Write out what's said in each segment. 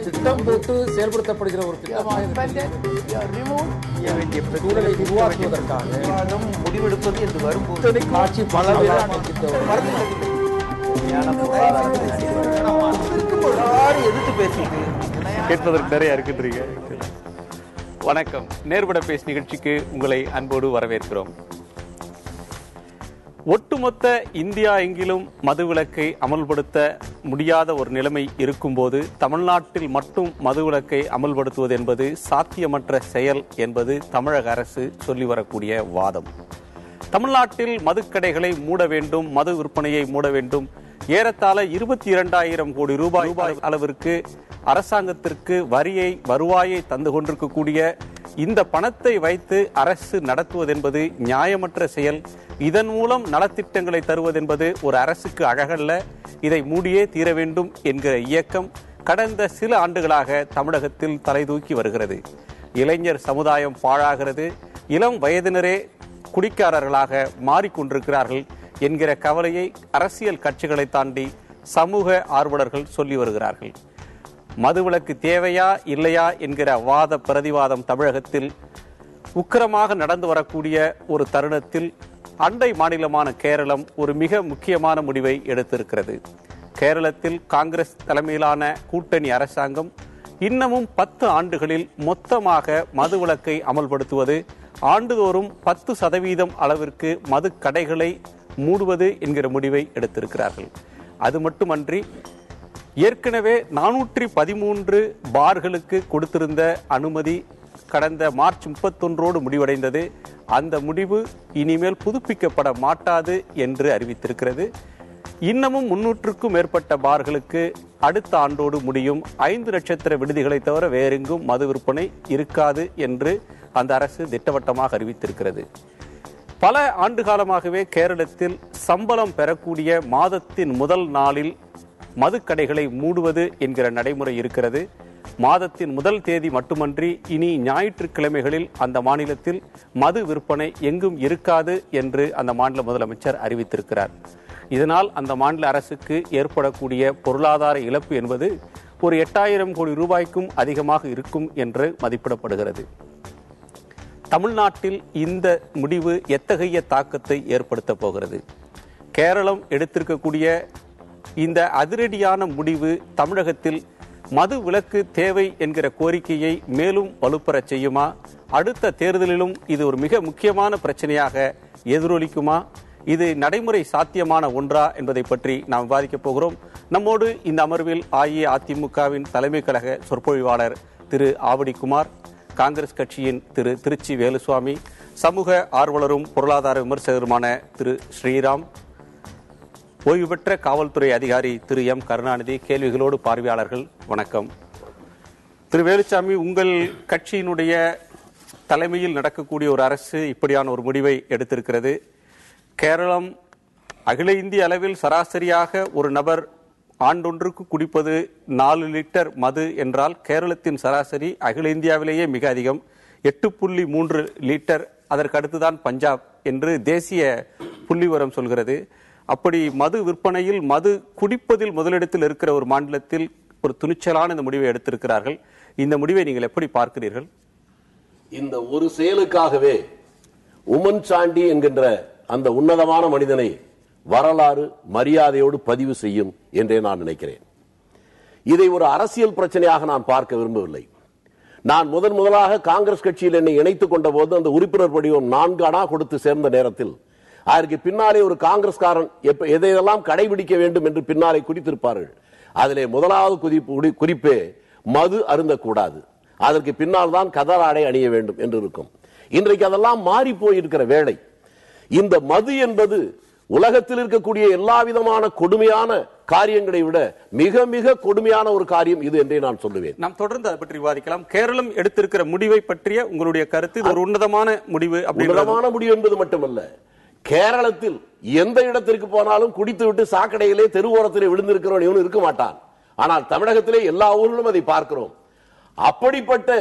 திட்டம் போட்டு செயல்படுத்தப்படுகிற ஒரு திட்டமாக முடிவெடுப்பது என்று வரும்போது காட்சி எதிர்த்து பேசிட்டு கேட்பதற்கு நிறைய இருக்குன்றீங்க. வணக்கம். நேர்பட பேசு நிகழ்ச்சிக்கு உங்களை அன்போடு வரவேற்கிறோம். ஒட்டுமொத்த இந்தியா எங்கிலும் மதுவிலக்கை அமல்படுத்த முடியாத ஒரு நிலைமை இருக்கும்போது தமிழ்நாட்டில் மட்டும் மதுவிலக்கை அமல்படுத்துவது என்பது சாத்தியமற்ற செயல் என்பது தமிழக அரசு சொல்லி வரக்கூடிய வாதம். தமிழ்நாட்டில் மதுக்கடைகளை மூட வேண்டும், மது விற்பனையை மூட வேண்டும், ஏறத்தாழ 22,000 கோடி ரூபாய் அளவிற்கு அரசாங்கத்திற்கு வருவாயை தந்து கொண்டிருக்கக்கூடிய இந்த பணத்தை வைத்து அரசு நடத்துவது என்பது நியாயமற்ற செயல். இதன் மூலம் நலத்திட்டங்களை தருவதென்பது ஒரு அரசுக்கு அழகல்ல. இதை மூடியே தீர வேண்டும் என்கிற இயக்கம் கடந்த சில ஆண்டுகளாக தமிழகத்தில் தலைதூக்கி வருகிறது. இளைஞர் சமுதாயம் பாழாகிறது, இளம் வயதினரே குடிக்காரர்களாக மாறிக்கொண்டிருக்கிறார்கள் என்கிற கவலையை அரசியல் கட்சிகளை தாண்டி சமூக ஆர்வலர்கள் சொல்லி வருகிறார்கள். மதுவிலக்கு தேவையா இல்லையா என்கிற வாத பிரதிவாதம் தமிழகத்தில் உக்கிரமாக நடந்து வரக்கூடிய ஒரு தருணத்தில் அண்டை மாநிலமான கேரளம் ஒரு மிக முக்கியமான முடிவை எடுத்திருக்கிறது. கேரளத்தில் காங்கிரஸ் தலைமையிலான கூட்டணி அரசாங்கம் இன்னமும் 10 ஆண்டுகளில் மொத்தமாக மதுவிலக்கை அமல்படுத்துவது, ஆண்டுதோறும் 10% அளவிற்கு மது கடைகளை மூடுவது என்கிற முடிவை எடுத்திருக்கிறார்கள். அது மட்டுமன்றி ஏற்கனவே 413 பார்களுக்கு கொடுத்திருந்த அனுமதி கடந்த மார்ச் 31 முடிவடைந்தது. அந்த முடிவு இனிமேல் புதுப்பிக்கப்பட மாட்டாது என்று அறிவித்திருக்கிறது. இன்னமும் 300க்கும் மேற்பட்ட பார்களுக்கு அடுத்த ஆண்டோடு முடியும். 5 நட்சத்திர விடுதிகளை தவிர வேறெங்கும் மது விற்பனை இருக்காது என்று அந்த அரசு திட்டவட்டமாக அறிவித்திருக்கிறது. பல ஆண்டு காலமாகவே கேரளத்தில் சம்பளம் பெறக்கூடிய மாதத்தின் முதல் நாளில் மதுக்கடைகளை மூடுவது என்கிற நடைமுறை இருக்கிறது. மாதத்தின் முதல் தேதி மட்டுமன்றி இனி ஞாயிற்றுக்கிழமைகளில் அந்த மாநிலத்தில் மது விற்பனை எங்கும் இருக்காது என்று அந்த மாநில முதலமைச்சர் அறிவித்திருக்கிறார். இதனால் அந்த மாநில அரசுக்கு ஏற்படக்கூடிய பொருளாதார இழப்பு என்பது ஒரு 8,000 கோடி ரூபாய்க்கும் அதிகமாக இருக்கும் என்று மதிப்பிடப்படுகிறது. தமிழ்நாட்டில் இந்த முடிவு எத்தகைய தாக்கத்தை ஏற்படுத்த போகிறது? கேரளம் எடுத்திருக்கக்கூடிய இந்த அதிரடியான முடிவு தமிழகத்தில் மது விலக்கு தேவை என்கிற கோரிக்கையை மேலும் வலுப்பெறச் செய்யுமா? அடுத்த தேர்தலிலும் இது ஒரு மிக முக்கியமான பிரச்சனையாக எதிரொலிக்குமா? இது நடைமுறை சாத்தியமான ஒன்றா என்பதை பற்றி நாம் விவாதிக்கப் போகிறோம். நம்மோடு இந்த அமர்வில் அஇஅதிமுகவின் தலைமை கழக சொற்பொழிவாளர் திரு ஆவடிக்குமார், காங்கிரஸ் கட்சியின் திரு திருச்சி வேலுசுவாமி, சமூக ஆர்வலரும் பொருளாதார விமர்சகருமான திரு ஸ்ரீராம், ஓய்வு பெற்ற காவல்துறை அதிகாரி திரு எம் கருணாநிதி, கேள்விகளோடு பார்வையாளர்கள் வணக்கம். திரு வேலுசாமி, உங்கள் கட்சியினுடைய தலைமையில் நடக்கக்கூடிய ஒரு அரசு இப்படியான ஒரு முடிவை எடுத்திருக்கிறது. கேரளம் அகில இந்திய அளவில் சராசரியாக ஒரு நபர் ஆண்டொன்றுக்கு குடிப்பது 4 லிட்டர் மது என்றால் கேரளத்தின் சராசரி அகில இந்தியாவிலேயே மிக அதிகம், 8.3 லிட்டர். அதற்கு அடுத்துதான் பஞ்சாப் என்று தேசிய புள்ளிவிவரம் சொல்கிறது. அப்படி மது விற்பனையில், மது குடிப்பதில் முதலிடத்தில் இருக்கிற ஒரு மாநிலத்தில் ஒரு துணிச்சலான இந்த முடிவை எடுத்திருக்கிறார்கள். இந்த முடிவை நீங்கள் எப்படி பார்க்கிறீர்கள்? இந்த ஒரு செயலுக்காகவே உமன் சாண்டி என்கின்ற அந்த உன்னதமான மனிதனை வரலாறு மரியாதையோடு பதிவு செய்யும் என்றே நான் நினைக்கிறேன். இதை ஒரு அரசியல் பிரச்சனையாக நான் பார்க்க விரும்பவில்லை. நான் முதலாக காங்கிரஸ் கட்சியில் என்னை இணைத்துக் கொண்ட போது அந்த உறுப்பினர் படிவம் 4 அணா கொடுத்து சேர்ந்த நேரத்தில் அதற்கு பின்னாலே ஒரு காங்கிரஸ்காரன் எதையெல்லாம் கடைபிடிக்க வேண்டும் என்று பின்னாலே குறித்திருப்பார்கள். அதிலே முதலாவது குறிப்பே மது அருந்தக்கூடாது, அதற்கு பின்னால் தான் கதர் ஆடை அணிய வேண்டும் என்று இருக்கும். இன்றைக்கு அதெல்லாம் மாறி போயிருக்கிற வேளை, இந்த மது என்பது உலகத்தில் இருக்கக்கூடிய எல்லா விதமான கொடுமையான காரியங்களை விட மிக மிக கொடுமையான ஒரு காரியம் இது என்றே நான் சொல்லுவேன். நாம் தொடர்ந்து அதை பற்றி விவாதிக்கலாம். கேரளம் எடுத்திருக்கிற முடிவை பற்றிய உங்களுடைய கருத்து? இது ஒரு உன்னதமான முடிவு. உன்னதமான முடிவு என்பது மட்டுமல்ல, கேரளத்தில் எந்த இடத்திற்கு போனாலும் குடித்துவிட்டு சாக்கடையிலே தெருவோரத்திலே விழுந்திருக்கிறவன் இவன் இருக்க மாட்டான். ஆனால் தமிழகத்திலே எல்லா ஊர்களும் அதை பார்க்கிறோம். அப்படிப்பட்ட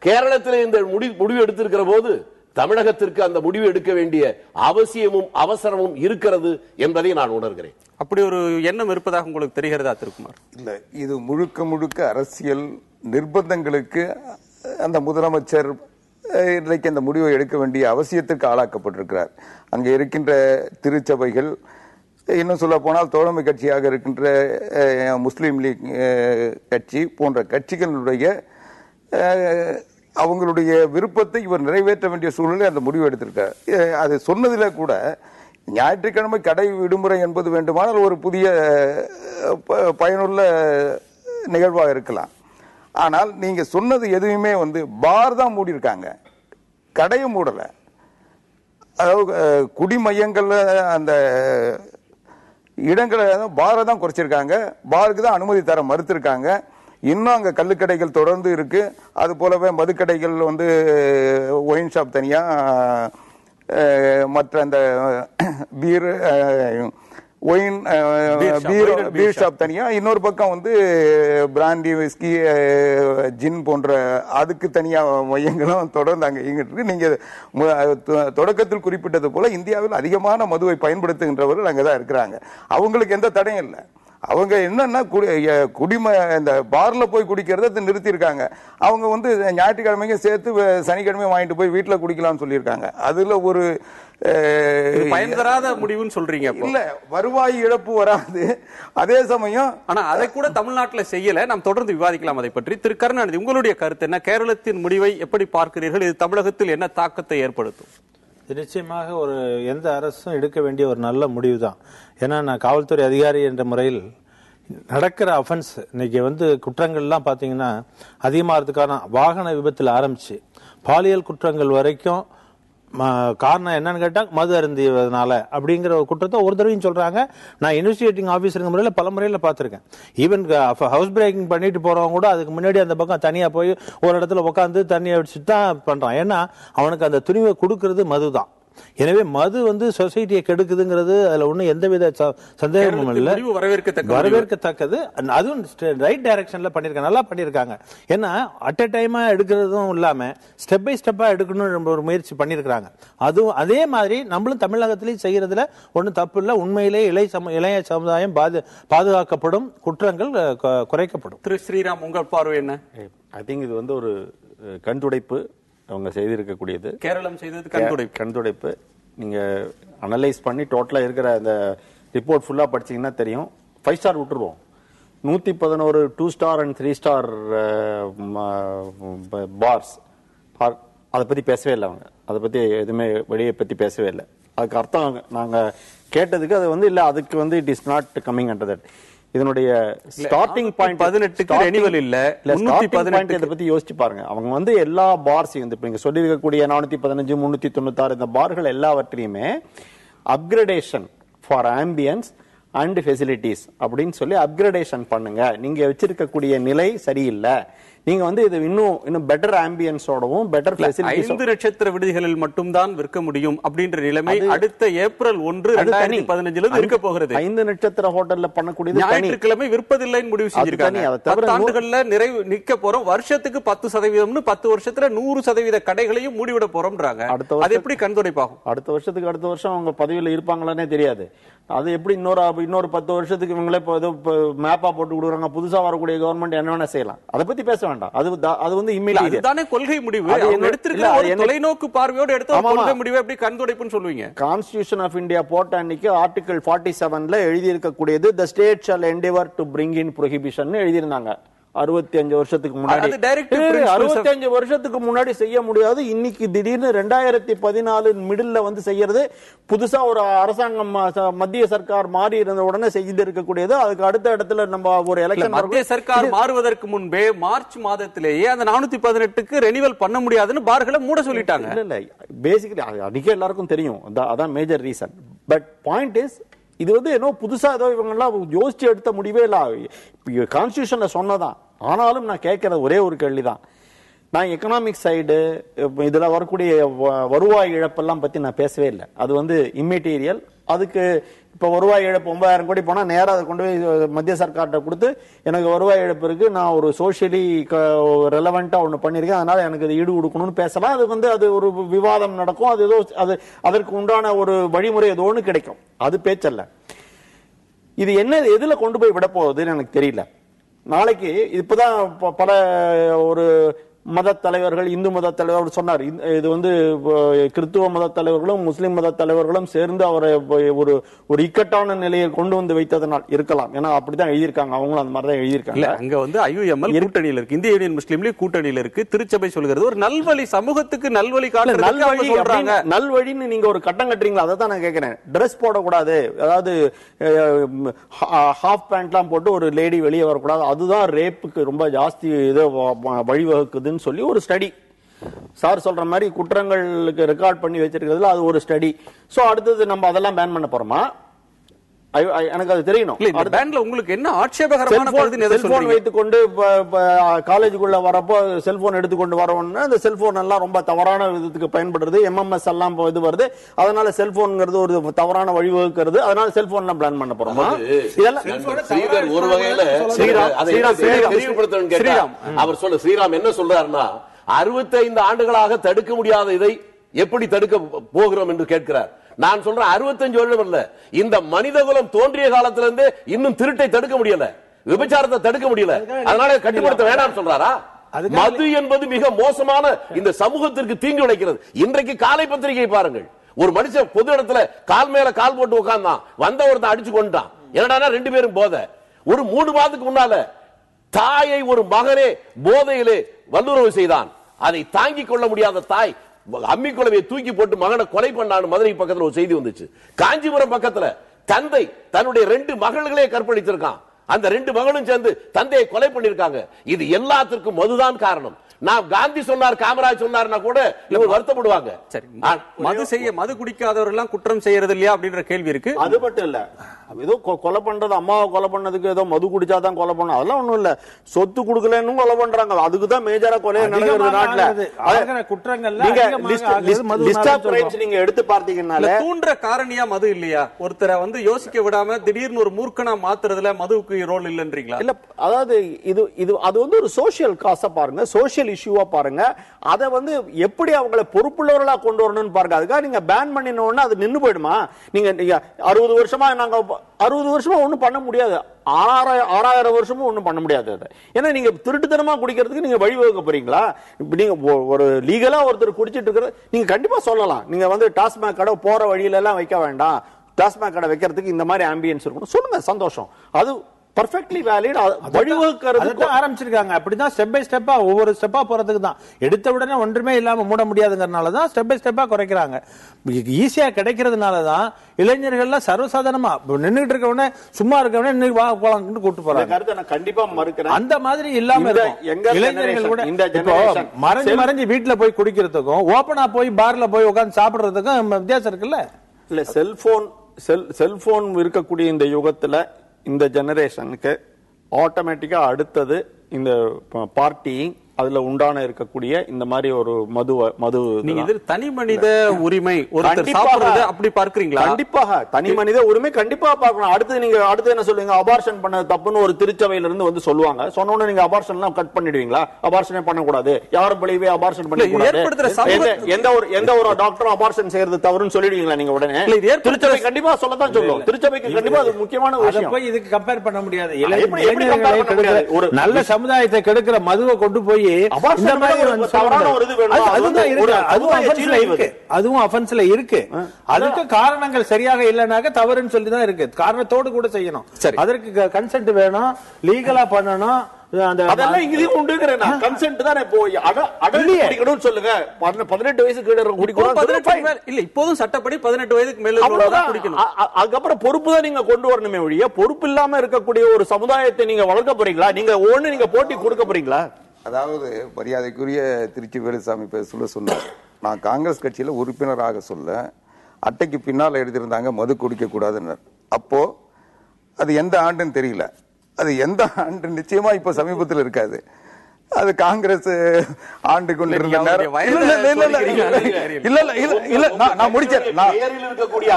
கேரளத்திலே இந்த முடிவு எடுத்திருக்கிற போது தமிழகத்திற்கு அந்த முடிவு எடுக்க வேண்டிய அவசியமும் அவசரமும் இருக்கிறது என்பதை நான் உணர்கிறேன். அப்படி ஒரு எண்ணம் இருப்பதாக உங்களுக்கு தெரிகிறதா திருக்குமார்? இல்ல, இது முழுக்க முழுக்க அரசியல் நிர்பந்தங்களுக்கு அந்த முதலமைச்சர் இன்றைக்கு அந்த முடிவை எடுக்க வேண்டிய அவசியத்திற்கு ஆளாக்கப்பட்டிருக்கிறார். அங்கே இருக்கின்ற திருச்சபைகள், இன்னும் சொல்ல போனால் தோழமை கட்சியாக இருக்கின்ற முஸ்லீம் லீக் கட்சி போன்ற கட்சிகளுடைய அவங்களுடைய விருப்பத்தை இவர் நிறைவேற்ற வேண்டிய சூழலில் அந்த முடிவு எடுத்திருக்கார். அது சொன்னதில கூட ஞாயிற்றுக்கிழமை கடை விடுமுறை என்பது வேண்டுமானால் ஒரு புதிய பயனுள்ள நிகழ்வாக இருக்கலாம். ஆனால் நீங்க சொன்னது எதுவுமே பார் தான் மூடி இருக்காங்க, கடையை மூடல. அதாவது குடிமையங்கள்ல அந்த இடங்களை பாரை தான் குறைச்சிருக்காங்க, பாருக்கு தான் அனுமதி தர மறுத்திருக்காங்க. இன்னும் அங்க கள்ளுக்கடைகள் தொடர்ந்து இருக்கு. அது போலவே மதுக்கடைகள் ஒயின் ஷாப் தனியா, மற்ற அந்த பீர் ஒயின் பீர் ஷாப் தனியா, இன்னொரு பக்கம் பிராண்டி விஸ்கி ஜின் போன்ற அதுக்கு தனியா மையங்களும் தொடர்ந்து அங்க இயங்கிட்டு இருக்கு. நீங்க தொடக்கத்தில் குறிப்பிட்டது போல இந்தியாவில் அதிகமான மதுவை பயன்படுத்துகின்றவர்கள் அங்கதான் இருக்கிறாங்க. அவங்களுக்கு எந்த தடையும் இல்லை. அவங்க என்னன்னா இந்த பார்ல போய் குடிக்கிறத நிறுத்தி இருக்காங்க. அவங்க ஞாயிற்றுக்கிழமைக்கு சேர்த்து சனிக்கிழமை வாங்கிட்டு போய் வீட்டுல குடிக்கலாம்னு சொல்லியிருக்காங்க. அதுல ஒரு பயன் தராத முடிவுன்னு சொல்றீங்க. இல்ல, வருவாய் இழப்பு வராது. அதே சமயம் ஆனா அதை கூட தமிழ்நாட்டில் செய்யல. நாம் தொடர்ந்து விவாதிக்கலாம் அதை பற்றி. திரு கருணாநிதி, உங்களுடைய கருத்து என்ன? கேரளத்தின் முடிவை எப்படி பார்க்கிறீர்கள்? இது தமிழகத்தில் என்ன தாக்கத்தை ஏற்படுத்தும்? நிச்சயமாக எந்த அரசும் எடுக்க வேண்டிய ஒரு நல்ல முடிவு தான். ஏன்னா நான் காவல்துறை அதிகாரி என்ற முறையில் நடக்கிற அஃபென்ஸ் இன்னைக்கு குற்றங்கள்லாம் பார்த்தீங்கன்னா அதிகமாகிறதுக்கான வாகன விபத்தில் ஆரம்பிச்சு பாலியல் குற்றங்கள் வரைக்கும் காரணம் என்னன்னு கேட்டால் மது அருந்தியதுனால அப்படிங்கிற ஒரு குற்றத்தை ஒரு தடவையும் சொல்றாங்க. நான் இன்வெஸ்டிகேட்டிங் ஆஃபீஸருங்க முறையில் பல முறையில் பார்த்துருக்கேன். ஈவன் ஹவுஸ் பிரேக்கிங் பண்ணிட்டு போறவங்க கூட அதுக்கு முன்னாடி அந்த பக்கம் தனியா போய் ஒரு இடத்துல உட்காந்து தண்ணியை அடிச்சுட்டு தான் பண்றான். ஏன்னா அவனுக்கு அந்த துணிவை கொடுக்கறது மது தான். எனவே மது சொசைட்டியை கெடுக்குதுங்கிறது அதுல ஒன்றும் எந்தவித சந்தேகமும் இல்லை, வரவேற்கத்தக்கது. அதுவும் ரைட் டைரக்ஷன்ல பண்ணிருக்காங்க, நல்லா பண்ணிருக்காங்க. ஏன்னா அட் எ டைமா எடுக்கிறதும் இல்லாம ஸ்டெப் பை ஸ்டெப்பா எடுக்கணும் ஒரு முயற்சி பண்ணிருக்காங்க. அதுவும் அதே மாதிரி நம்மளும் தமிழகத்திலேயும் செய்யறதுல ஒன்றும் தப்பு இல்லை. உண்மையிலேயே இளைய சமுதாயம் பாதுகாக்கப்படும், குற்றங்கள் குறைக்கப்படும். திரு ஸ்ரீராம், உங்கள் பார்வை என்ன? ஐ திங்க் இது ஒரு கண்துடைப்பு அவங்க செய்திருக்கக்கூடியது. கேரளம் செய்தது கண்துடைப்பு. நீங்க அனலைஸ் பண்ணி டோட்டலா இருக்கிற அந்த ரிப்போர்ட் ஃபுல்லா படிச்சீங்கன்னா தெரியும். 5 ஸ்டார் விட்டுருவோம், 111 2 ஸ்டார் அண்ட் 3 ஸ்டார் பார்ஸ், அதை பத்தி பேசவே இல்லை. அவங்க அதை பத்தி எதுவுமே வெளியே பத்தி பேசவே இல்லை. அதுக்கு அர்த்தம் நாங்க கேட்டதுக்கு அது இல்ல, அதுக்கு it is not coming under that. இதனுடைய ஸ்டார்டிங் பாயிண்ட் 18க்கு ரெனிவல் இல்ல. 118 இத பத்தி யோசிச்சு பாருங்க. அவங்க எல்லா பார்ஸையும் இப்ப நீங்க சொல்லி இருக்கக்கூடிய 415 396 இந்த பார்கள் எல்லாவற்றையுமே upgradation for ambience and facilities அப்படின்னு சொல்லி அப்கிரேடேஷன் பண்ணுங்க. நீங்க வச்சிருக்கக்கூடிய நிலை சரியில்லை, நீங்க இது இன்னும் பெட்டர் ஆம்பியன்ஸோடவும் பெட்டர் ஃபெசிலிட்டிஸ் 5 நட்சத்திர விடுதிகளில் மட்டும் தான் விற்க முடியும் அப்படின்ற நிலைமை அடுத்த ஏப்ரல் 1 2015 இருக்க போகிறது. 5 நட்சத்திர ஹோட்டல்ல பண்ணக்கூடியது ஞாயிற்றுக்கிழமை விற்பதில்லைன்னு முடிவு செஞ்சிருக்காங்க. 10 ஆண்டுகள்ல நிறைவு நிக்க போறோம், வருஷத்துக்கு 10% 10 வருஷத்துல 100% கடைகளையும் மூடிவிட போறோம்ன்றாங்க. அது எப்படி கண்துடைப்பாகும்? அடுத்த வருஷம் அவங்க பதவியில இருப்பாங்களானே தெரியாது. அது எப்படி இன்னொரு 10 வருஷத்துக்கு இவங்களே மேப்பா போட்டு கொடுக்குறாங்க. புதுசா வரக்கூடிய கவர்மெண்ட் என்ன வேணா செய்யலாம், அதை பத்தி பேச வேண்டாம். அது இம்மீடியட். அதுதானே கொள்கை முடிவு. அவங்க எடுத்திருக்கிற ஒரு தொலைநோக்கு பார்வையோடு எடுத்த கொள்கை முடிவு எப்படி கண்துடைப்புன்னு சொல்லுவீங்க? கான்ஸ்டிடியூஷன் ஆஃப் இந்தியா போட்ட அன்னைக்கு ஆர்டிகல் 47ல எழுதி இருக்கக்கூடியது the state shall endeavor to bring in prohibition எழுதியிருந்தாங்க. 65 வருஷத்துக்கு முன்னாடி 65 வருஷத்துக்கு முன்னாடி செய்ய முடியாது. இன்னைக்கு திடீர்னு 2014 மிடில்ல செய்யறது புதுசா ஒரு அரசாங்கம் மத்திய சர்க்கார் மாறி இருந்த உடனே செய்து இருக்கக்கூடியது. அதுக்கு அடுத்த இடத்துல நம்ம ஒரு எலெக்ஷன். மத்திய சர்க்கார் மாறுவதற்கு முன்பே மார்ச் மாதத்திலேயே அந்த 418க்கு ரெனிவல் பண்ண முடியாதுன்னு பார்களை மூட சொல்லிட்டாங்க. இல்ல பேசிக்கலி அன்னைக்கே எல்லாருக்கும் தெரியும். அதான் major reason. But point is இது ஏதோ புதுசா ஏதோ இவங்க எல்லாம் யோசிச்சு எடுத்த முடிவே இல்ல, கான்ஸ்டிடியூஷன்ல சொன்னதான். ஆனாலும் நான் கேட்கிற ஒரே ஒரு கேள்விதான், நான் எக்கனாமிக் சைடு இதுல வரக்கூடிய வருவாய் இழப்பெல்லாம் பத்தி நான் பேசவே இல்லை. அது வந்து இம்மெட்டீரியல். அதுக்கு இப்ப வருவாய் இழப்பு 9,000 கோடி போனா நேரம் அதை கொண்டு போய் மத்திய சர்க்கார்ட்ட கொடுத்து எனக்கு வருவாய் இழப்பு இருக்கு, நான் ஒரு சோசியலி ரெலவெண்டா ஒண்ணு பண்ணிருக்கேன், அதனால எனக்கு இது ஈடு கொடுக்கணும்னு பேசலாம். அது வந்து அது ஒரு விவாதம் நடக்கும். அது ஏதோ அது அதற்கு உண்டான ஒரு வழிமுறை ஏதோ ஒன்று கிடைக்கும். அது பேச்சல்ல. இது என்ன எதுல கொண்டு போய் விட போகுதுன்னு எனக்கு தெரியல. நாளைக்கு இப்பதான் பல ஒரு மத தலைவர்கள், இந்து மத தலைவர் சொன்னார், இது வந்து கிறிஸ்துவ மத தலைவர்களும் முஸ்லிம் மத தலைவர்களும் சேர்ந்து அவரை ஒரு இக்கட்டான நிலையை கொண்டு வந்து வைத்ததனால் இருக்கலாம். ஏன்னா அப்படிதான் எழுதியிருக்காங்க, அவங்களும் அந்த மாதிரி தான் எழுதியிருக்காங்க. அங்க வந்து IUML கூட்டணியில் இருக்கு, இந்திய யூனியன் முஸ்லீம் லீக் கூட்டணியில் இருக்கு. திருச்சபை சொல்கிறது ஒரு நல்வழி, சமூகத்துக்கு நல்வழி காட்டுறாங்க. நல்வழின்னு நீங்க ஒரு கட்டம் கட்டுறீங்களா? அதை தான் நான் கேட்கிறேன். ட்ரெஸ் போடக்கூடாது, அதாவது ஹாஃப் பேண்ட் எல்லாம் போட்டு ஒரு லேடி வெளியே வரக்கூடாது, அதுதான் ரேப்புக்கு ரொம்ப ஜாஸ்தி இதை வழிவகுக்குது சொல்லி ஒரு ஸ்டடி. சார் சொல்ற மாதிரி குற்றங்களுக்கு ரெக்கார்ட் பண்ணி வச்சிருக்கிறதுல அது ஒரு ஸ்டடி. சோ அடுத்தது நம்ம அதெல்லாம் பேன் பண்ண போறோமா? எனக்கு அது தெரியணும். உங்களுக்கு என்ன ஆட்சேபகரமான செல்போன் வைத்துக்கொண்டு காலேஜுக்குள்ள வரப்போ செல்போன் எடுத்துக்கொண்டு வரணும்னா அந்த செல்போன் எல்லாம் ரொம்ப தவறான விதத்துக்கு பயன்படுறது, MMS எல்லாம் இது வருது, அதனால செல்போன்ங்கிறது ஒரு தவறான வழிவகுக்கிறது, அதனால செல்போன் எல்லாம் பிளான் பண்ண போறோமா? இதெல்லாம் ஒரு வகையில அவர் சொல்ல ஸ்ரீராம் என்ன சொல்றாருன்னா 65 ஆண்டுகளாக தடுக்க முடியாத இதை எப்படி தடுக்க போகிறோம் என்று கேட்கிறார். நான் சொல்றேன் 65 வருடம் இல்ல, இந்த மனிதகுலம் தோன்றிய காலத்திலிருந்து இன்னும் திருட்டை தடுக்க முடியல, விபச்சாரத்தை தடுக்க முடியல, அதனால கட்டுப்படுத்த வேண்டாம் சொல்றாரா? மது என்பது மிக மோசமான இந்த சமூகத்திற்கு தீங்கு விளைக்கிறது. இன்றைக்கு காலை பத்திரிகை பாருங்கள், ஒரு மனுஷன் பொது இடத்துல கால் மேல கால் போட்டு உட்கார்ந்தான், வந்த ஒருத்தன் அடிச்சு கொண்டான். என்னடா 2 பேரும் போதை. ஒரு 3 மாதத்துக்கு முன்னால தாயை ஒரு மகனே போதையிலே வல்லுறவு செய்தான். அதை தாங்கிக் கொள்ள முடியாத தாய் அம்மிக்குழவையை தூக்கி போட்டு மகனை கொலை பண்ணான்னு மதுரை பக்கத்துல ஒரு செய்தி வந்துச்சு. காஞ்சிபுரம் பக்கத்துல தந்தை தன்னுடைய 2 மகள்களே கற்பழித்திருக்கான். அந்த 2 மகளும் சேர்ந்து தந்தையை கொலை பண்ணிருக்காங்க. இது எல்லாத்திற்கும் மதுதான் காரணம். நான் காந்தி சொன்னார், காமராஜ் சொன்னார்னா கூட வருத்தப்படுவாங்க. சரி, மது குடிக்காதவர்கள் எல்லாம் குற்றம் செய்யறது இல்லையா அப்படின்ற கேள்வி இருக்கு. அது மட்டும் இல்ல, ஏதோ கொலை பண்றது, அம்மாவை கொலை பண்ணதுக்கு ஏதோ மது குடிச்சாதான் கொலை பண்ண, அதெல்லாம் ஒண்ணும் இல்ல. சொத்து குடுக்கலன்னு கொலை பண்றாங்க, அதுக்குதான் மேஜரா கொலை நடக்கிறது நாட்டுல. குற்றங்கள் நீங்க எடுத்து பார்த்தீங்கன்னா தூண்டுற காரணியா மது இல்லையா? ஒருத்தரை வந்து யோசிக்க விடாம திடீர்னு ஒரு மூர்க்கனா மாத்துறதுல மதுவுக்கு ரோல் இல்லன்றீங்களா? இல்ல, அதாவது இது அது வந்து ஒரு சோசியல் காசா பாருங்க, சோசியல் இஷ்யூவா பாருங்க. அதை வந்து எப்படி அவங்களை பொறுப்புள்ளவர்களா கொண்டு வரணும்னு பாருங்க. அதுக்காக நீங்க பேன் பண்ணினோம்னா அது நின்னு போயிடுமா? நீங்க 60 வருஷமா நாங்க 60 வருஷமா ஒண்ணும் பண்ண முடியாது, 6000 வருஷமும் ஒண்ணும் பண்ண முடியாது. ஏன்னா நீங்க திருட்டுத்தனமா குடிக்கிறதுக்கு நீங்க வழிவகுக்க போறீங்களா? இப்ப நீங்க ஒரு லீகலா ஒருத்தர் குடிச்சிட்டு இருக்கிறது நீங்க கண்டிப்பா சொல்லலாம். நீங்க வந்து டாஸ்மாக் கடை போற வழியில எல்லாம் வைக்க வேண்டாம், டாஸ்மாக் கடை வைக்கிறதுக்கு இந்த மாதிரி ஆம்பியன்ஸ் இருக்கணும் சொல்லுங்க, சந்தோஷம். அது perfectly valid. வழிவகுக்கிறது ஆரம்பிச்சிருக்காங்க. அப்படிதான் ஸ்டெப் பை ஸ்டெப்பா ஒவ்வொரு ஸ்டெப்பா போறதுக்கு தான். எடுத்த உடனே ஒன்றுமே இல்லாம மூட முடியாதுங்கறனால தான் ஸ்டெப் பை ஸ்டெப்பா குறைக்கிறாங்க. ஈஸியா கிடைக்கிறதுனால தான் இளைஞர்கள்லாம் சர்வசாதாரணமா நின்னுட்டு இருக்க உடனே சும்மா இருக்க உடனே இன்னைக்கு வா போலாம்னு கூட்டு போறாங்க. கருத்தை நான் கண்டிப்பா மறுக்கிறேன். அந்த மாதிரி இல்லாம இளைஞர்கள் கூட மறைஞ்சு வீட்டுல போய் குடிக்கிறதுக்கும் ஓபனா போய் பார்ல போய் உட்கார்ந்து சாப்பிடுறதுக்கும் வித்தியாசம் இருக்குல்ல. இல்ல, செல்போன் இருக்கக்கூடிய இந்த யுகத்துல இந்த ஜெனரேஷனுக்கு ஆட்டோமேட்டிக்கா அடுத்தது இந்த பார்ட்டிங், அதுல உண்டான இருக்கக்கூடிய இந்த மாதிரி ஒரு மது நீங்க தனி மனித உரிமை ஒருத்தர் சாப்பிடுறது அப்படி பார்க்கறீங்களா? கண்டிப்பாக தனி மனித உரிமை கண்டிப்பா பார்க்கணும். அடுத்து என்ன சொல்லுவீங்க? அபார்ஷன் பண்ணது தப்புன்னு ஒரு திருச்சபையில இருந்து வந்து சொல்லுவாங்க. சொன்னோன்னு நீங்க அபார்ஷன் எல்லாம் கட் பண்ணிடுவீங்களா? அபார்ஷனே பண்ணக்கூடாது, யாரும் பழிவே அபார்ஷன் பண்ணக்கூடாது, எந்த ஒரு டாக்டரும் அபார்ஷன் செய்யறது தவறுன்னு சொல்லிடுவீங்களா நீங்க உடனே? திருச்சபை கண்டிப்பா சொல்லத்தான் சொல்லும். திருச்சபைக்கு கண்டிப்பா அது முக்கியமான விஷயம். இதுக்கு கம்பேர் பண்ண முடியாது. ஒரு நல்ல சமுதாயத்தை கெடுக்கிற மதுவை கொண்டு போய் அதுவும் அஃபென்ஸ்ல இருக்கு. அதுக்கு காரணங்கள் சரியாக இல்லைனாக்க தவறுன்னு சொல்லி தான் இருக்கு. காரணத்தோடு கூட செய்யணும். அதற்கு கன்சென்ட் வேணும், லீகலா பண்ணணும். அதெல்லாம் இங்கேயும் உண்டுங்கிறேன். கன்சென்ட் தானே போய் குடிக்கணும்னு சொல்லுங்க. 18 வயசுக்கு கீழ குடிக்கணும் இல்ல, இப்போதும் சட்டப்படி 18 வயதுக்கு மேல குடிக்கணும். அதுக்கப்புறம் பொறுப்பு தான் நீங்க கொண்டு வரணுமே ஒழிய பொறுப்பு இல்லாம இருக்கக்கூடிய ஒரு சமுதாயத்தை நீங்க வளர்க்க போறீங்களா? நீங்க போட்டி கொடுக்க போறீங்களா? அதாவது மரியாதைக்குரிய திருச்சி வேலுசாமி சொன்னார், நான் காங்கிரஸ் கட்சியில உறுப்பினராக சொல்ல அட்டைக்கு பின்னால் எழுதியிருந்தாங்க மது குடிக்க கூடாதுன்னு. அப்போ அது எந்த ஆண்டுன்னு தெரியல, அது எந்த ஆண்டு நிச்சயமா இப்ப சமீபத்தில் இருக்காது. அது காங்கிரஸ் ஆண்டு கொண்டிருந்த நேரம். நான் முடிச்சேன்.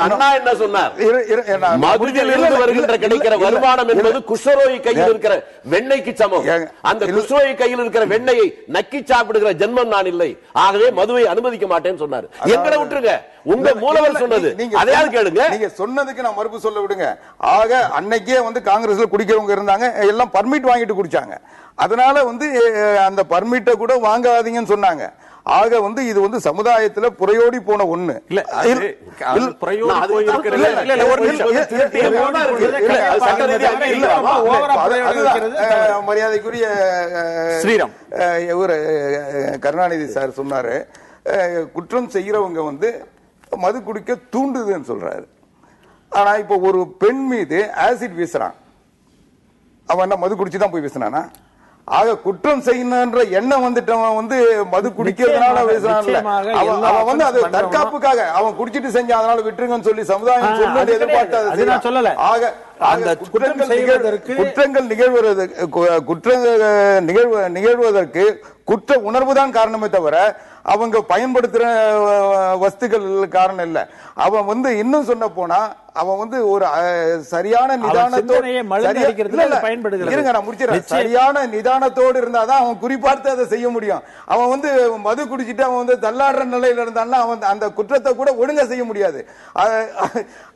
அண்ணா என்ன சொன்னார்? மதுவிலிருந்து வருகின்ற கிடைக்கிற வருமானம் என்பது குஷ்ரோகி கையில் இருக்கிற வெண்ணெய்க்கு சமம். அந்த குஷ்ரோகி கையில் இருக்கிற வெண்ணெயை நக்கி சாப்பிடுகிற ஜென்மம் நான் இல்லை. ஆகவே மதுவை அனுமதிக்க மாட்டேன்னு சொன்னார். எங்களை விட்டுருங்க, உங்க மூலவர் சொன்னது அதையாவது கேளுங்க. நீங்க சொன்னதுக்கு நான் மறுப்பு சொல்ல விடுங்க. ஆக அன்னைக்கே வந்து காங்கிரஸ்ல குடிக்கிறவங்க இருந்தாங்க, எல்லாம் பர்மிட் வாங்கிட்டு குடிச்சாங்க. அதனால வந்து அந்த பர்மிட்டை கூட வாங்காதீங்கன்னு சொன்னாங்க. ஆக வந்து இது வந்து சமுதாயத்துல புறையோடி போன ஒண்ணு. மரியாதைக்குரிய ஸ்ரீராம் கருணாநிதி சார் சொன்னாரு, குற்றம் செய்யறவங்க வந்து மது குடிக்க தூண்டுதுன்னு சொல்றாரு. ஆனா இப்ப ஒரு பெண் மீது ஆசிட் வீசுறான், அவன் என்ன மது குடிச்சுதான் போய் வீசினானா? ஆக குற்றம் செய்யணும்ன்ற எண்ணம் வந்துட்டவன் வந்து மது குடிக்கிறதுனால வீசுறான்ல, அவன் வந்து அது தற்காப்புக்காக அவன் குடிச்சிட்டு செஞ்சான், அதனால விட்டுருங்கன்னு சொல்லி சமுதாயம் சொன்னது எதிர்பார்த்தது. ஆக குற்றங்கள் நிகழ்வதற்கு குற்ற உணர்வு தான் காரணமே தவிர அவங்க பயன்படுத்துற வஸ்துக்கள் காரணம் இல்ல. அவன் வந்து இன்னும் சொன்ன போனா அவன் வந்து ஒரு சரியான நிதானத்தோடு சரியான நிதானத்தோடு இருந்தாதான் அவன் குறிப்பார்த்து அதை செய்ய முடியும். அவன் வந்து மது குடிச்சிட்டு அவன் வந்து தள்ளாடுற நிலையில இருந்தான்னா அவன் அந்த குற்றத்தை கூட ஒழுங்கா செய்ய முடியாது.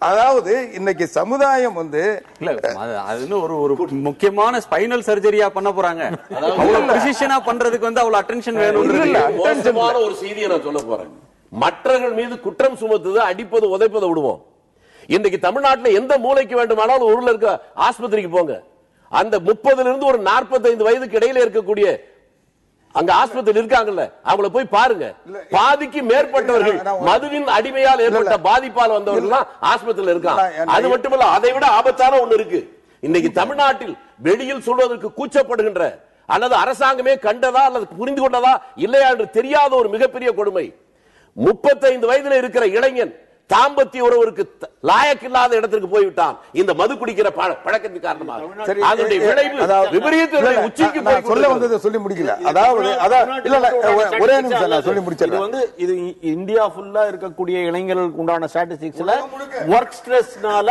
அதாவது இன்னைக்கு சமுதாயம் வந்து ஒரு முக்கியமான ஸ்பைனல் சர்ஜரியா பண்ண போறாங்க. பண்றதுக்கு வந்து அவ்வளவு அட்டென்ஷன் வேணும். ஒரு செய்தியை நான் சொல்ல போறேன். மற்றவர்கள் மீது குற்றம் சுமத்துது, அடிப்பது, உதைப்பதை விடுவோம். இன்றைக்கு தமிழ்நாட்டில் எந்த மூலைக்கு வேண்டுமானாலும் ஊர்ல இருக்க ஆஸ்பத்திரிக்கு போங்க. அந்த 30 இருந்து ஒரு 45 வயதுக்கு இடையில இருக்கக்கூடிய அங்க ஆஸ்பத்திரி இருக்காங்கல்ல, அவங்கள போய் பாருங்க. பாதிக்கு மேற்பட்டவர்கள் மதுவின் அடிமையால் ஏற்பட்ட பாதிப்பால் வந்தவர்கள் ஆஸ்பத்திரியில் இருக்காங்க. அது மட்டுமல்ல, அதை விட ஆபத்தான ஒண்ணு இருக்கு. இன்னைக்கு தமிழ்நாட்டில் வெளியில் சொல்வதற்கு கூச்சப்படுகின்ற அல்லது அரசாங்கமே கண்டதா அல்லது புரிந்து கொண்டதா இல்லையா என்று தெரியாத ஒரு மிகப்பெரிய கொடுமை. 35 வயதில் இருக்கிற இளைஞன் தாம்பத்திய உறவுக்கு லாயக்கில்லாத இடத்திற்கு போய்விட்டான் இந்த மது குடிக்கிற பழக்கத்தின் காரணமாக. அதனுடைய விளைவு விபரீதத்தை உச்சிக்கு போய் சொல்ல வந்ததை சொல்லி முடிக்கல. அதாவது ஒரே நிமிஷம் நான் சொல்லி முடிச்சேன். இது இந்தியா ஃபுல்லா இருக்கக்கூடிய இளைஞர்களுக்கு உண்டான ஸ்டாட்டிஸ்டிக்ஸ்ல வொர்க் ஸ்ட்ரெஸ்னால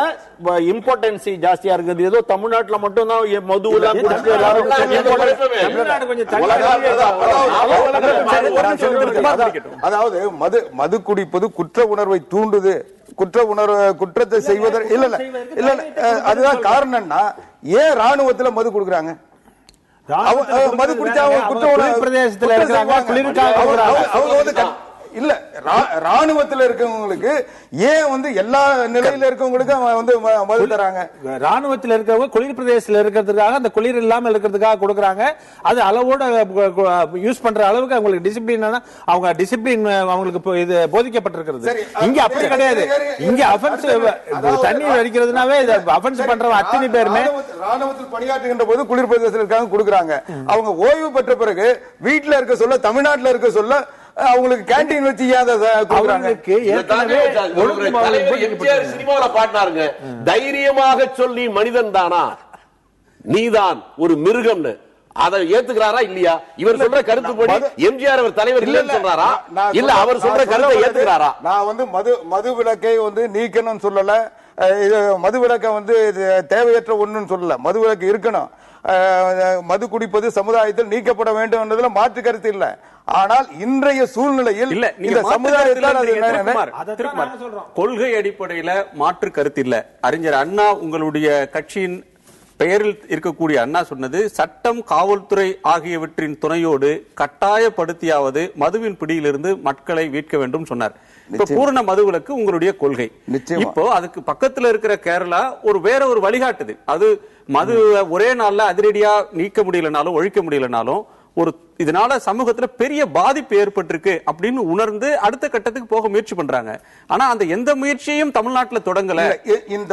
இம்பார்ட்டன்சி ஜாஸ்தியா இருக்குது. ஏதோ தமிழ்நாட்டுல மட்டும் தான் மது எல்லாம் குடிச்சு அதாவது மது குடிப்பது குற்ற உணர்வை தூண்டுது, குற்றத்தை செய்வதற்கு இல்ல அதுதான் காரணம்னா ஏன் ராணுவத்துல மது கொடுக்கறாங்க? மது குடிச்சா குற்ற உணர்வு பிரதேசத்துல இருக்காங்க இல்ல, ராணுவத்தில் இருக்கவங்களுக்கு ஏன் வந்து எல்லா நிலையில இருக்கவங்களுக்கு வந்து மது தராங்க? ராணுவத்தில் இருக்கிறவங்க குளிர் பிரதேசத்தில் இருக்கிறதுக்காக, அந்த குளிர் இல்லாமல் இருக்கிறதுக்காக கொடுக்கறாங்க. அது அளவோட யூஸ் பண்ற அளவுக்கு அவங்களுக்கு டிசிப்ளின், அவங்க டிசிப்ளின் அவங்களுக்கு இது போதிக்கப்பட்டிருக்கிறது. இங்க அப்படி கிடையாது. இங்க அஃபென்ஸ் தண்ணீர் அடிக்கிறதுனாவே அஃபென்ஸ் பண்றவங்க அத்தனை பேருமே ராணுவத்தில் பணியாற்றுகின்ற போது குளிர் பிரதேசத்தில் இருக்காங்க கொடுக்கறாங்க. அவங்க ஓய்வு பெற்ற பிறகு வீட்டுல இருக்க சொல்ல, தமிழ்நாட்டில் இருக்க சொல்ல அவங்களுக்கு கேண்டீன் வச்சு சினிமாவில பாடினாருங்க, தைரியமாக சொல்லி மனிதன் தானா, நீதான் ஒரு மிருகம்னு. அதை ஏத்துக்கிறாரா இல்லையா? இவர் சொல்ற கருத்துப்படி எம்ஜிஆர் அவர் தலைவர் இல்லைன்னு சொல்றாரா, இல்ல அவர் சொல்ற கருத்தை ஏத்துக்கிறாரா? நான் வந்து மது விலக்கை வந்து நீக்கணும்னு சொல்லல, மது விலக்கை வந்து தேவையற்ற ஒண்ணுன்னு சொல்லல. மது விலக்கு இருக்கணும், மது குடிப்பது சமுதாயத்தில் நீக்கப்பட வேண்டும் என்பதுல மாற்று கருத்து இல்ல. ஆனால் இன்றைய சூழ்நிலையில் இந்த சமுதாயத்தால் கொள்கை அடிப்படையில மாற்று கருத்து இல்ல. அறிஞர் அண்ணா, உங்களுடைய கட்சியின் பெயரில் இருக்கக்கூடிய அண்ணா சொன்னது, சட்டம், காவல்துறை ஆகியவற்றின் துணையோடு கட்டாயப்படுத்தியாவது மதுவின் பிடியிலிருந்து மக்களை மீட்க வேண்டும் சொன்னார். இப்ப பூரண மதுவிலக்கு உங்களுடைய கொள்கை. இப்போ அதுக்கு பக்கத்துல இருக்கிற கேரளா வேற ஒரு வழிகாட்டுது. அது மது ஒரே நாள்ல அதிரடியா நீக்க முடியலனாலும் ஒழிக்க முடியலனாலும் இதனால சமூகத்துல பெரிய பாதிப்பு ஏற்பட்டிருக்கு அப்படின்னு உணர்ந்து அடுத்த கட்டத்துக்கு போக முயற்சி பண்றாங்க. ஆனா அந்த எந்த முயற்சியையும் தமிழ்நாட்டில் தொடங்கல. இந்த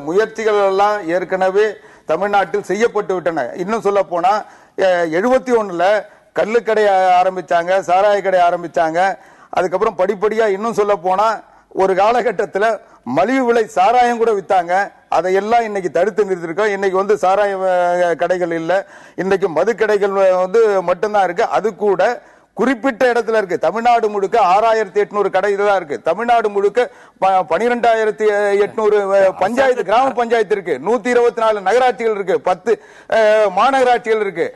முயற்சிகள் எல்லாம் ஏற்கனவே தமிழ்நாட்டில் செய்யப்பட்டு விட்டன. இன்னும் சொல்ல போனா 71ல கள்ளுக்கடை ஆரம்பிச்சாங்க, சாராய கடை ஆரம்பிச்சாங்க. அதுக்கப்புறம் படிப்படியா இன்னும் சொல்ல போனா ஒரு காலகட்டத்தில் மலிவு விலை சாராயம் கூட வித்தாங்க. அதையெல்லாம் இன்னைக்கு தடுத்து நிறுத்திருக்கோம். இன்னைக்கு வந்து சாராய கடைகள் இல்ல, இன்னைக்கு மது கடைகள் வந்து மட்டும்தான் இருக்கு. அது கூட குறிப்பிட்ட இடத்துல இருக்கு. தமிழ்நாடு முழுக்க 6800 கடைகள் தான் இருக்கு. தமிழ்நாடு முழுக்க 12800 பஞ்சாயத்து, கிராம பஞ்சாயத்து இருக்கு. 124 நகராட்சிகள் இருக்கு, 10 மாநகராட்சிகள் இருக்கு.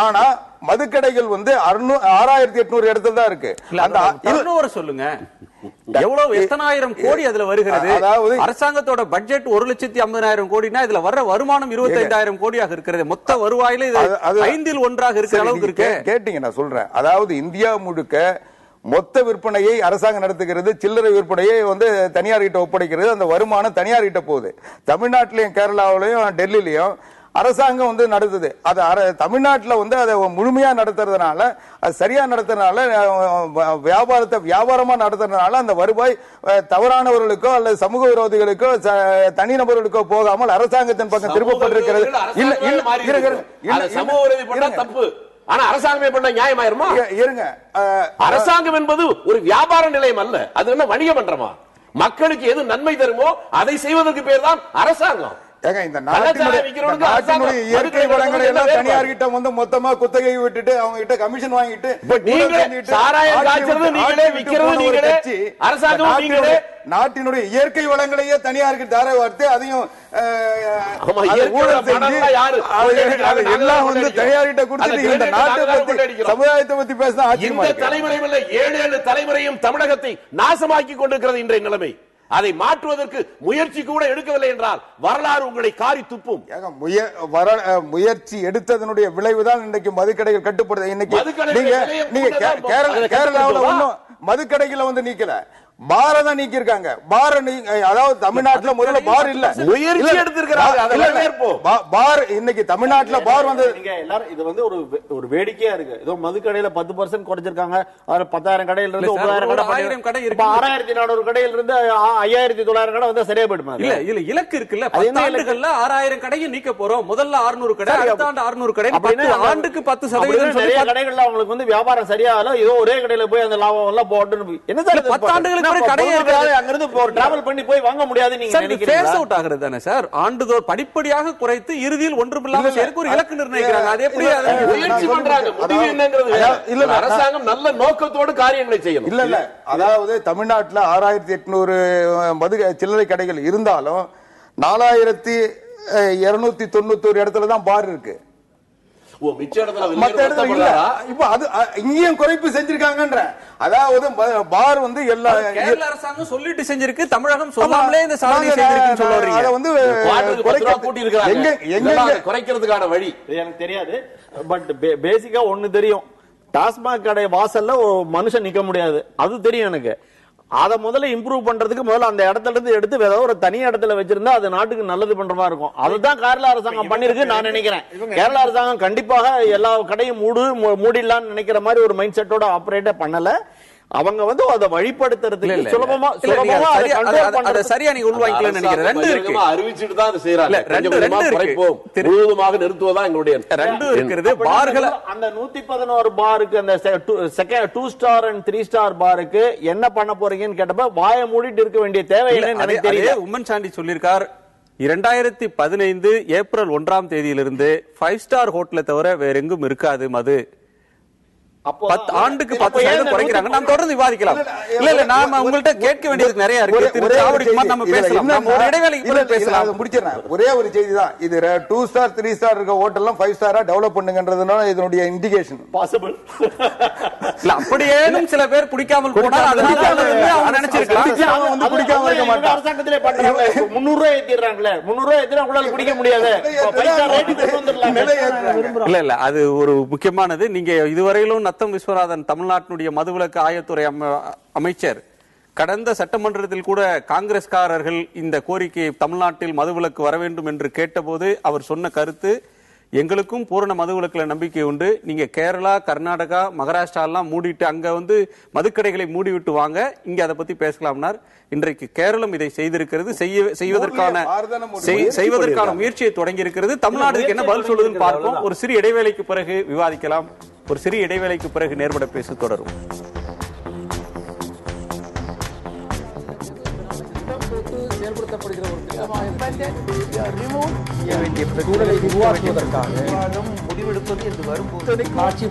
ஆனா மதுக்கடைகள் வந்து 6800 இடத்துல தான் இருக்கு. அந்த சொல்லுங்க, எவ்வளவு எத்தனாயிரம் கோடி அதுல வருகிறது? அதாவது அரசாங்கத்தோட பட்ஜெட் 1,50,000 கோடினா இதுல வர்ற வருமானம் 25,000 கோடியாக இருக்கிறது. மொத்த வருவாயில இது 5இல் 1 இருக்கிற அளவுக்கு இருக்கு. கேட்டீங்க, நான் சொல்றேன். அதாவது இந்தியா முழுக்க மொத்த விற்பனையை அரசாங்கம் நடத்துகிறது, சில்லறை விற்பனையை வந்து தனியார் கிட்ட ஒப்படைக்கிறது. அந்த வருமானம் தனியார் கிட்ட போகுது. தமிழ்நாட்டிலையும் கேரளாவிலையும் டெல்லியிலையும் அரசாங்கம் வந்து நடத்துது. அது தமிழ்நாட்டில் வந்து அதை முழுமையா நடத்துறதுனால, அது சரியா நடத்துறதுனால, வியாபாரமா நடத்துறதுனால அந்த வருவாய் தவறானவர்களுக்கோ அல்லது சமூக விரோதிகளுக்கோ தனிநபர்களுக்கோ போகாமல் அரசாங்கத்தின் பக்கம் திருப்பப்பட்டிருக்கிறது. ஆனா அரசாங்கமே பண்ண நியாயமாயிருமா? இருங்க, அரசாங்கம் என்பது ஒரு வியாபார நிலையம் அல்ல, அது என்ன வணிக மன்றமா? மக்களுக்கு எது நன்மை தருமோ அதை செய்வதற்கு பேர் தான் அரசாங்கம். இந்த நாட்டினுடைய இயற்கை வளங்களை எல்லாம் தனியார் கிட்ட வந்து மொத்தமா குத்தகை விட்டுட்டு அவங்க கிட்ட கமிஷன் வாங்கிட்டு நாட்டினுடைய இயற்கை வளங்களையே தனியாருக்கு தாரை வார்த்து அதையும் எல்லாம் வந்து தனியார்கிட்ட கொடுத்துட்டு இந்த நாட்டை பத்தி சமுதாயத்தை பத்தி பேசினா தலைமுறை 7 தலைமுறையும் தமிழகத்தை நாசமாக்கி கொண்டிருக்கிறது இன்றைய நிலைமை. அதை மாற்றுவதற்கு முயற்சி கூட எடுக்கவில்லை என்றால் வரலாறு உங்களை காரி துப்பும். முயற்சி எடுத்ததனுடைய விளைவுதான் இன்னைக்கு மதுக்கடைகள் கட்டுப்படுது. இன்னைக்கு கேரளாவில் ஒன்னும் மதுக்கடைகளை வந்து நீக்கல, பார தான் நீக்கி இருக்காங்க. அதாவது தமிழ்நாட்டுல முதல்ல பார் இல்ல, முயற்சி எடுத்திருக்கிறாங்க. பார் இன்னைக்கு தமிழ்நாட்டுல பார் வந்து எல்லாரும் இது வந்து ஒரு வேடிக்கையா இருக்கு. ஏதோ மதுக்கடையில 10% குறைச்சிருக்காங்க. 10,000 கடையில இருந்து 9,000 கடை இருக்கு. 6,400 கடையில இருந்து 5,900 கடை வந்து சரியா போயிடுமா? இல்ல இலக்கு இருக்குல்ல, 10 ஆண்டுகள்ல 6,000 கடையை நீக்க போறோம். முதல்ல 600 கடை, அடுத்த ஆண்டு 600 கடை, ஆண்டுக்கு 10% நிறைய கடைகள்ல அவங்களுக்கு வந்து வியாபாரம் சரியா இல்ல, ஏதோ ஒரே கடையில போய் அந்த லாபம் எல்லாம் போட்டு என்ன சார் 10 ஆண்டுகளுக்கு படிப்படியாக குறைத்து இறுதியில் ஒன்றுமில்லாமல் சேர்க்க ஒரு இலக்கு நிர்ணயிக்கிறாங்க. அது எப்படி முயற்சி பண்றாங்க? அரசாங்கம் நல்ல நோக்கத்தோடு காரியங்களை செய்யணும். இல்ல அதாவது தமிழ்நாட்டில் 6,800 மது சில்லறை கடைகள் இருந்தாலும் 4,291 இடத்துல தான் பார் இருக்கு. இங்கேயும் குறைப்பு செஞ்சிருக்காங்க. அதாவது பார் வந்து எல்லா அரசாங்கம் சொல்லிட்டு செஞ்சிருக்கு, தமிழகம் சொல்லாமலே இந்த சாதனை செஞ்சிருக்குன்னு சொல்றீங்க. அதை வந்து குறைக்கிறதுக்கான வழி எனக்கு தெரியாது. பட் பேசிக்கா ஒண்ணு தெரியும், டாஸ்மாக் கடை வாசல்ல மனுஷன் நிக்க முடியாது, அது தெரியும் எனக்கு. அதை முதல்ல இம்ப்ரூவ் பண்றதுக்கு முதல்ல அந்த இடத்துல இருந்து எடுத்து ஏதோ ஒரு தனி இடத்துல வச்சிருந்தா அது நாட்டுக்கு நல்லது பண்ற மாதிரி இருக்கும். அதுதான் கேரளா அரசாங்கம் பண்ணிருக்கு நான் நினைக்கிறேன். கேரளா அரசாங்கம் கண்டிப்பாக எல்லா கடையும் மூடிடலாம்னு நினைக்கிற மாதிரி ஒரு மைண்ட் செட்டோட ஆபரேட்டே பண்ணல. அவங்க வந்து அதை வழிபடுத்துறதுக்கு சுலபமா சரியா நீங்க உள்வாங்கிக்கலாம்னு நினைக்கிறேன். ரெண்டு இருக்கு, அறிவிச்சிட்டு தான் அதை செய்யறாங்க. முழுவதுமாக நிறுத்துவதா எங்களுடைய ரெண்டு இருக்கிறது. பார்கள் அந்த 111 பாருக்கு, அந்த 2 ஸ்டார் அண்ட் 3 ஸ்டார் பாருக்கு என்ன பண்ண போறீங்கன்னு கேட்டப்ப வாயை மூடிட்டு இருக்க வேண்டிய தேவை இல்லைன்னு எனக்கு தெரியல. உம்மன் சாண்டி சொல்லியிருக்கார், 2015 ஏப்ரல் 1ஆம் தேதியிலிருந்து 5 ஸ்டார் ஹோட்டலை தவிர வேற எங்கும் இருக்காது மது. 10 ஆண்டுக்கு 10% குறைக்கிறாங்க. நாம் தொடர்ந்து விவாதிக்கலாம். இல்ல நாம உங்கள்ட்ட கேட்க வேண்டியது நிறைய இருக்கு. நம்ம பேசலாம், நம்ம ஒரு இடைவேளைக்கு பேசலாம். முடிச்சிடறேன். ஒரே ஒரு செய்தி தான் இது. 2 ஸ்டார் 3 ஸ்டார் இருக்க ஹோட்டல்லாம் 5 ஸ்டாரா டெவலப் பண்ணுங்கன்றதுனால இதனுடைய இண்டிகேஷன் பாசிபிள். இல்ல அப்படியே சில பேர் பிடிக்காமல் போனால் அதனால அவங்க நினைச்சிருக்கலாம் அவன் வந்து பிடிக்காம இருக்க மாட்டான். அரசாங்கத்திலே பண்றாங்க. 300 ரூபாய் ஏத்திறாங்களே, 300 ரூபாய் ஏத்தினா உங்களால பிடிக்க முடியாது. 5 ஸ்டார் ரேட் கொண்டு வந்துடலாம். இல்ல அது ஒரு முக்கியமானது. நீங்க இதுவரையிலும் நத்தம் விஸ்வநாதன், தமிழ்நாட்டினுடைய மதுவிலக்கு ஆயத்துறை அமைச்சர், கடந்த சட்டமன்றத்தில் கூட காங்கிரஸ்காரர்கள் இந்த கோரிக்கையை தமிழ்நாட்டில் மதுவிலக்கு வர வேண்டும் என்று கேட்டபோது அவர் சொன்ன கருத்து, எங்களுக்கும் பூரண மதுவிலக்குல நம்பிக்கை உண்டு, நீங்க கேரளா, கர்நாடகா, மகாராஷ்டிரா எல்லாம் மூடிட்டு அங்க வந்து மதுக்கடைகளை மூடிவிட்டு வாங்க, இங்க அதை பத்தி பேசலாம்னார். இன்றைக்கு கேரளம் இதை செய்திருக்கிறது, செய்வதற்கான முயற்சியை தொடங்கி இருக்கிறது. தமிழ்நாட்டுக்கு என்ன பதில் சொல்லுதுன்னு பார்ப்போம். ஒரு சிறு இடைவேளைக்கு பிறகு விவாதிக்கலாம். ஒரு சிறிய இடைவேளைக்கு பிறகு நேர்பட பேச தொடரும். செயல்படுத்த செயல்படுத்தப்படுகிற ஒரு திட்டமாக சூழலை உருவாக்குவதற்காக முடிவெடுப்பது என்று வரும்போது ஆட்சி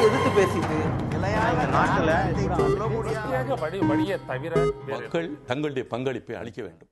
எதிர்த்து பேசிட்டு மக்கள் தங்களுடைய பங்களிப்பை அளிக்க வேண்டும்.